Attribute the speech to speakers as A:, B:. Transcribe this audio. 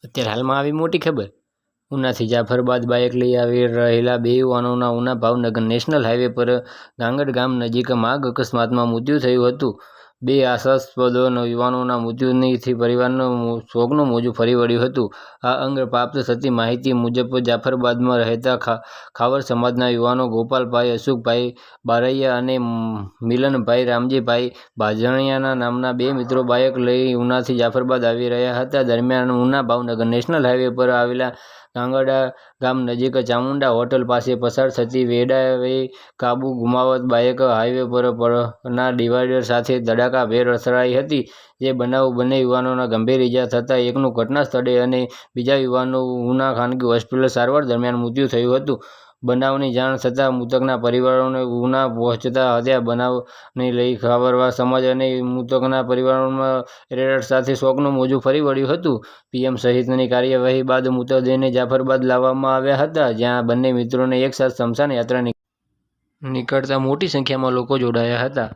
A: અત્યારે હાલમાં આવી મોટી ખબર, ઉનાથી જાફરાબાદ બાઇક લઈ આવી રહેલા બે યુવાનોના ઉના ભાવનગર નેશનલ હાઈવે પર ગાંગડ ગામ નજીક માર્ગ અકસ્માતમાં મૃત્યુ થયું હતું। બે આશાસ્પદ યુવાનોના મૃત્યુથી પરિવારનું શોકનું મોજું ફરી વળ્યું હતું। આ અંગે પ્રાપ્ત થતી માહિતી મુજબ જાફરાબાદમાં રહેતા ખાવર સમાજના યુવાનો ગોપાલભાઈ અશોકભાઈ બારૈયા અને મિલનભાઈ રામજીભાઈ ભાજણિયા નામના બે મિત્રો બાઇક લઈ ઉનાથી જાફરાબાદ આવી રહ્યા હતા। દરમિયાન ઉના ભાવનગર નેશનલ હાઈવે પર આવેલા ગાંગડા ગામ નજીક ચામુંડા હોટલ પાસે પસાર થતી વેળાએ કાબુ ગુમાવત બાઇક હાઈવે પરના ડિવાઈડર સાથે ધડાકાભેર અથડાઈ હતી। જે બનાવ બંને યુવાનોના ગંભીર ઇજા થતાં એકનું ઘટના સ્થળે અને બીજા યુવાનનું ઉના ખાનગી હોસ્પિટલ સારવાર દરમિયાન મૃત્યુ થયું હતું। બનાવની જાણ થતાં મૃતકના પરિવારોને ઉના પહોંચતા હતા। બનાવને લઈ ખાવર સમાજ અને મૃતકના પરિવારોમાં એરેરાટ સાથે શોકનું મોજું ફરી વળ્યું હતું। પીએમ સહિતની કાર્યવાહી બાદ મૃતદેહને જાફરાબાદ લાવવામાં આવ્યા હતા, જ્યાં બંને મિત્રોને એકસાથ સ્મશાન યાત્રા નીકળતા મોટી સંખ્યામાં લોકો જોડાયા હતા।